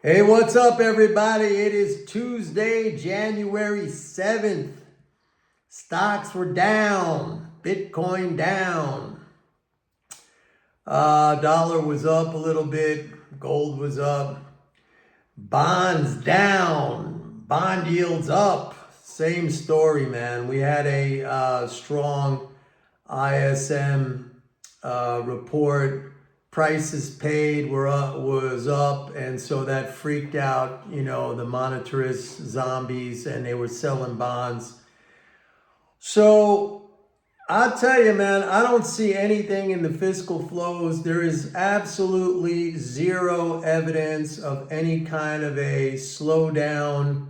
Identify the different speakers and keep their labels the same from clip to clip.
Speaker 1: Hey, what's up, everybody? It is Tuesday, January 7th. Stocks were down, Bitcoin down. Dollar was up a little bit, gold was up, bonds down, bond yields up. Same story, man. We had a strong ISM report. Prices paid was up, and so that freaked out, the monetarist zombies, and they were selling bonds. So I'll tell you, man, I don't see anything in the fiscal flows. There is absolutely zero evidence of any kind of a slowdown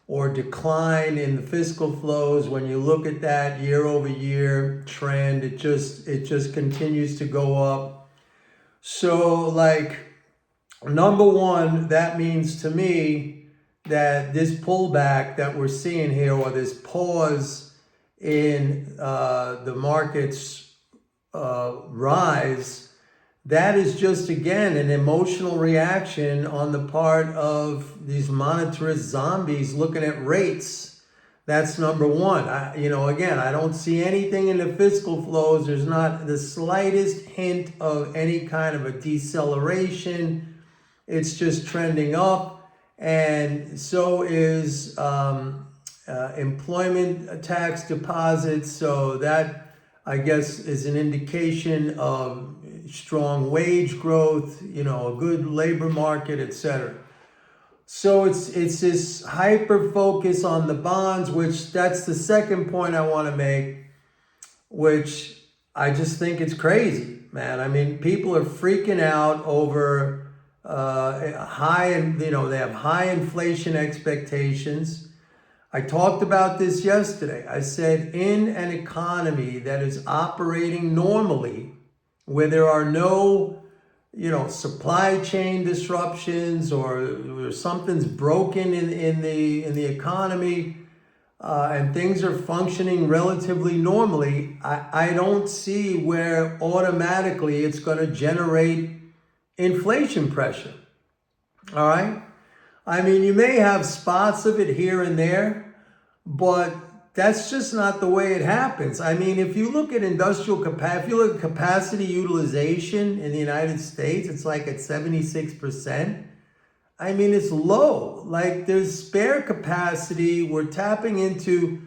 Speaker 1: or decline in the fiscal flows. When you look at that year over year trend, it just continues to go up. So, like, number one, that means to me that this pullback that we're seeing here, or this pause in the market's rise, that is just, again, an emotional reaction on the part of these monetarist zombies looking at rates. That's number one. Again, I don't see anything in the fiscal flows. There's not the slightest hint of any kind of a deceleration. It's just trending up. And so is employment tax deposits. So that, I guess, is an indication of strong wage growth, a good labor market, etc. So it's this hyper focus on the bonds, which that's the second point I want to make, which I just think it's crazy, man. I mean, people are freaking out over they have high inflation expectations. I talked about this yesterday. I said in an economy that is operating normally, where there are no supply chain disruptions, or something's broken in the economy, and things are functioning relatively normally, I don't see where automatically it's going to generate inflation pressure. All right? I mean, you may have spots of it here and there, but that's just not the way it happens. I mean, if you look at industrial capacity, if you look at capacity utilization in the United States, it's like at 76%. I mean, it's low. Like, there's spare capacity. We're tapping into,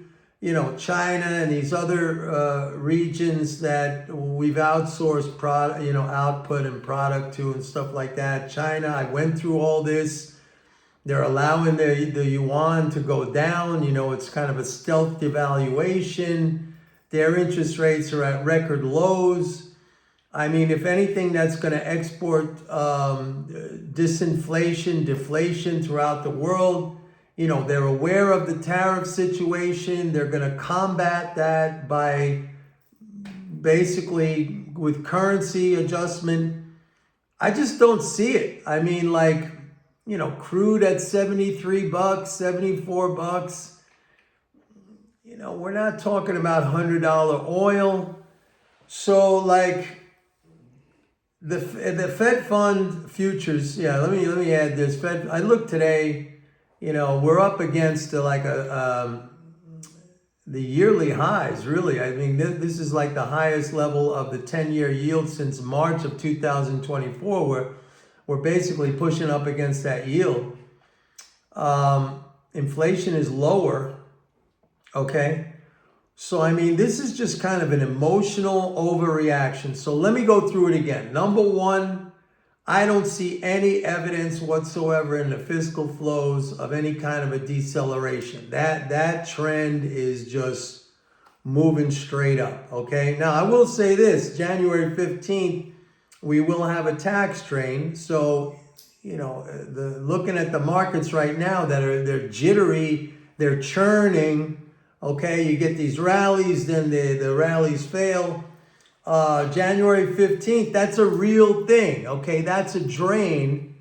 Speaker 1: China and these other regions that we've outsourced output and product to and stuff like that. China, I went through all this. They're allowing the yuan to go down. It's kind of a stealth devaluation. Their interest rates are at record lows. I mean, if anything, that's going to export disinflation, deflation throughout the world. They're aware of the tariff situation. They're going to combat that by basically with currency adjustment. I just don't see it. I mean, like, crude at 73 bucks, 74 bucks. We're not talking about $100 oil. So, like, the Fed fund futures, let me add this. I looked today, we're up against the yearly highs, really. I mean, this is like the highest level of the 10-year yield since March of 2024, where we're basically pushing up against that yield. Inflation is lower, okay? So, I mean, this is just kind of an emotional overreaction. So let me go through it again. Number one, I don't see any evidence whatsoever in the fiscal flows of any kind of a deceleration. That trend is just moving straight up, okay? Now, I will say this, January 15th, we will have a tax strain. So, looking at the markets right now they're jittery, they're churning. Okay, you get these rallies, then the rallies fail. January 15th, that's a real thing. Okay, that's a drain.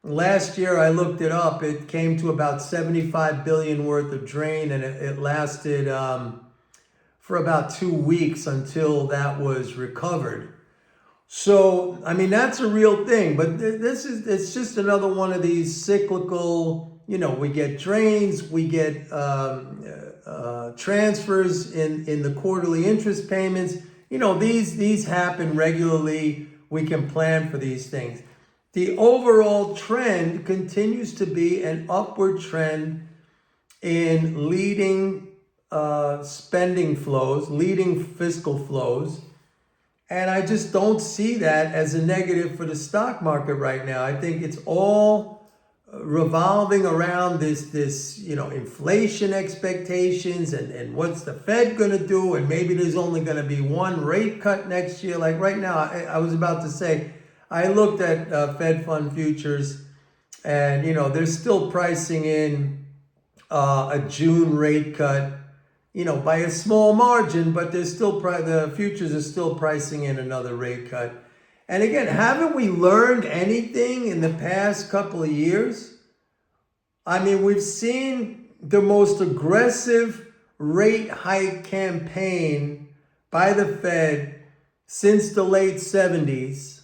Speaker 1: Last year, I looked it up. It came to about 75 billion worth of drain, and it lasted for about 2 weeks until that was recovered. So, I mean, that's a real thing, but it's just another one of these cyclical, we get drains, we get transfers in the quarterly interest payments. These happen regularly. We can plan for these things. The overall trend continues to be an upward trend in leading spending flows, leading fiscal flows. And I just don't see that as a negative for the stock market right now. I think it's all revolving around this inflation expectations and what's the Fed going to do, and maybe there's only going to be one rate cut next year. Like right now, I was about to say, I looked at Fed fund futures, and they're still pricing in a June rate cut, by a small margin, but there's still the futures are still pricing in another rate cut. And again, haven't we learned anything in the past couple of years? I mean, we've seen the most aggressive rate hike campaign by the Fed since the late 70s.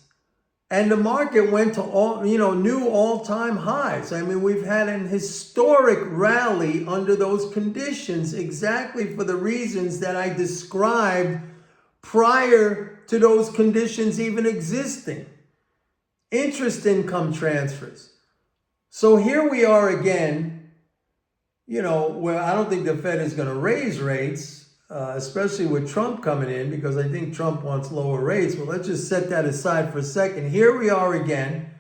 Speaker 1: And the market went to new all-time highs. I mean, we've had an historic rally under those conditions exactly for the reasons that I described prior to those conditions even existing. Interest income transfers. So here we are again, where I don't think the Fed is going to raise rates, especially with Trump coming in, because I think Trump wants lower rates. Well, let's just set that aside for a second. Here we are again,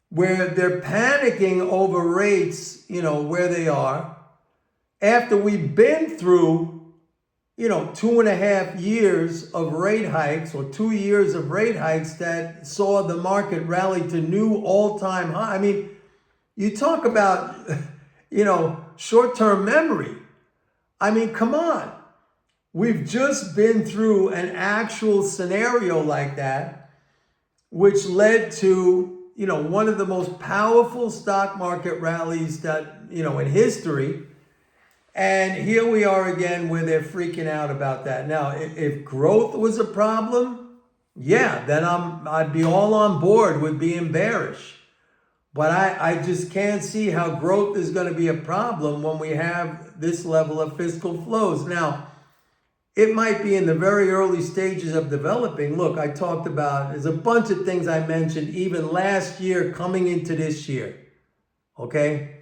Speaker 1: where they're panicking over rates, where they are, after we've been through, 2.5 years of rate hikes, or 2 years of rate hikes that saw the market rally to new all-time high. I mean, you talk about, short-term memory. I mean, come on. We've just been through an actual scenario like that, which led to, one of the most powerful stock market rallies that, in history. And here we are again where they're freaking out about that. Now, if growth was a problem, yeah, then I'd be all on board with being bearish. But I just can't see how growth is going to be a problem when we have this level of fiscal flows. Now, it might be in the very early stages of developing. Look, I talked about, there's a bunch of things I mentioned even last year coming into this year, okay?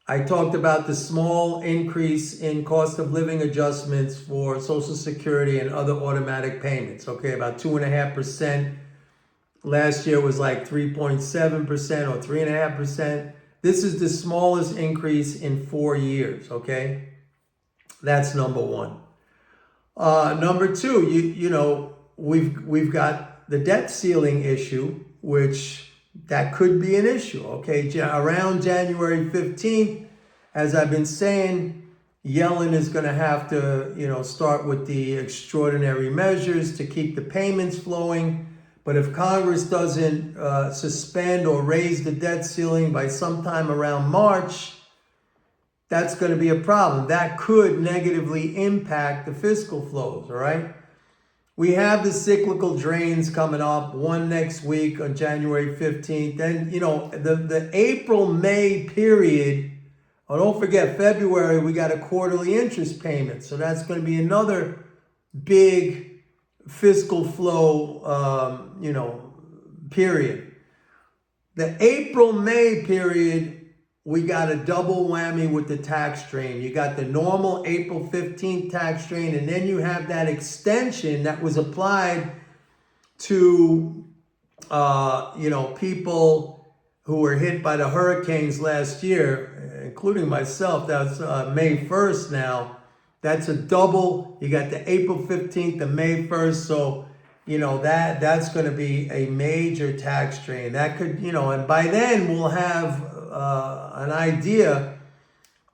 Speaker 1: I talked about the small increase in cost of living adjustments for Social Security and other automatic payments, okay? About 2.5%. Last year was like 3.7% or 3.5%. This is the smallest increase in 4 years, okay? That's number one. Number two, we've got the debt ceiling issue, which that could be an issue, okay? Around January 15th, as I've been saying, Yellen is going to have to, start with the extraordinary measures to keep the payments flowing. But if Congress doesn't suspend or raise the debt ceiling by sometime around March, that's going to be a problem. That could negatively impact the fiscal flows, all right? We have the cyclical drains coming up, one next week on January 15th. Then, the April-May period, don't forget, February, we got a quarterly interest payment. So that's going to be another big fiscal flow, period. The April-May period, we got a double whammy with the tax drain. You got the normal April 15th tax drain, and then you have that extension that was applied to, people who were hit by the hurricanes last year, including myself. That's May 1st now. That's a double. You got the April 15th and May 1st. So, that's going to be a major tax drain. That could, and by then we'll have an idea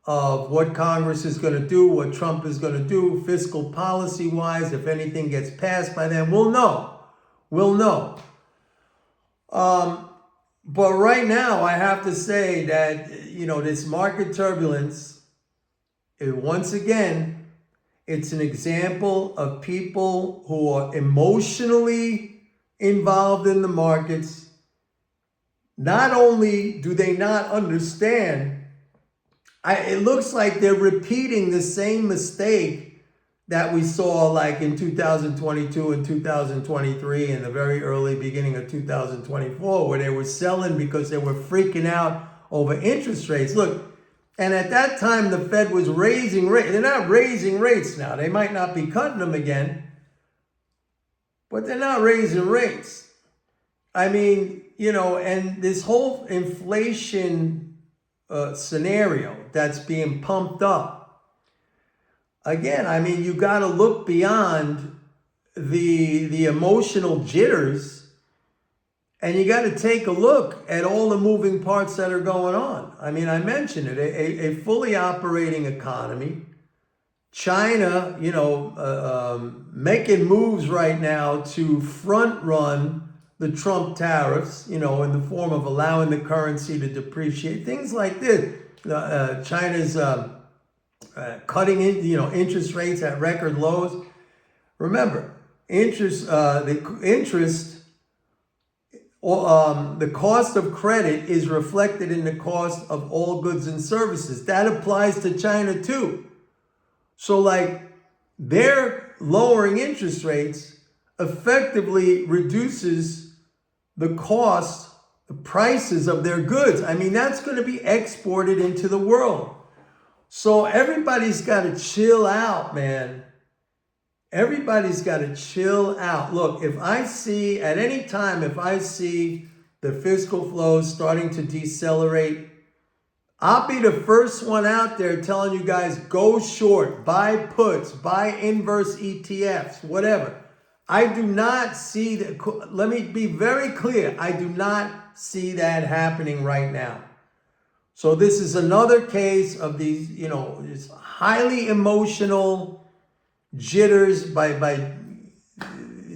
Speaker 1: of what Congress is going to do, what Trump is going to do, fiscal policy-wise. If anything gets passed by then, we'll know. We'll know. But right now, I have to say that, this market turbulence, once again, it's an example of people who are emotionally, involved in the markets, not only do they not understand, it looks like they're repeating the same mistake that we saw like in 2022 and 2023 and the very early beginning of 2024, where they were selling because they were freaking out over interest rates. Look, and at that time, the Fed was raising rates. They're not raising rates now. They might not be cutting them again, but they're not raising rates. I mean, and this whole inflation scenario that's being pumped up. Again, I mean, you got to look beyond the emotional jitters, and you got to take a look at all the moving parts that are going on. I mean, I mentioned it, a fully operating economy. China, making moves right now to front run the Trump tariffs, in the form of allowing the currency to depreciate, things like this. China's cutting interest rates at record lows. Remember, the cost of credit is reflected in the cost of all goods and services. That applies to China too. So like their lowering interest rates effectively reduces the cost, the prices of their goods. I mean, that's going to be exported into the world. So everybody's got to chill out, man. Everybody's got to chill out. Look, if I see the fiscal flows starting to decelerate, I'll be the first one out there telling you guys, go short, buy puts, buy inverse ETFs, whatever. I do not see that. Let me be very clear. I do not see that happening right now. So this is another case of these, this highly emotional jitters by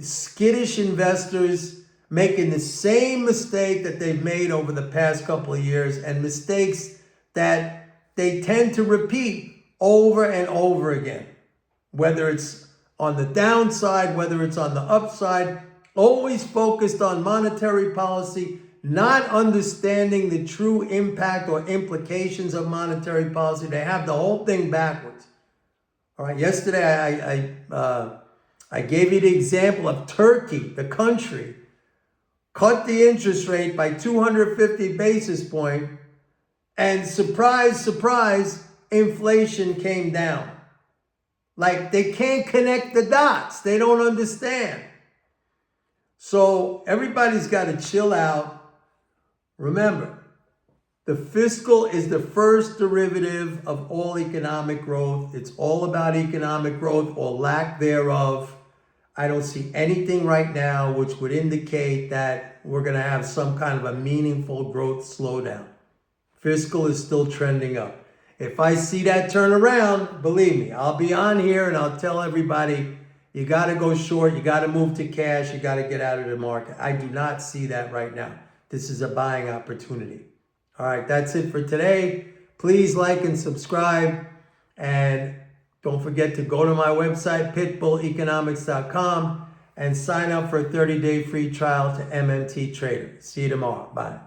Speaker 1: skittish investors making the same mistake that they've made over the past couple of years, and mistakes that they tend to repeat over and over again, whether it's on the downside, whether it's on the upside, always focused on monetary policy, not understanding the true impact or implications of monetary policy. They have the whole thing backwards. All right, yesterday I gave you the example of Turkey, the country, cut the interest rate by 250 basis points, and surprise, surprise, inflation came down. Like they can't connect the dots. They don't understand. So everybody's got to chill out. Remember, the fiscal is the first derivative of all economic growth. It's all about economic growth or lack thereof. I don't see anything right now which would indicate that we're going to have some kind of a meaningful growth slowdown. Fiscal is still trending up. If I see that turn around, believe me, I'll be on here and I'll tell everybody, you got to go short, you got to move to cash, you got to get out of the market. I do not see that right now. This is a buying opportunity. All right, that's it for today. Please like and subscribe. And don't forget to go to my website, pitbulleconomics.com, and sign up for a 30-day free trial to MMT Trader. See you tomorrow. Bye.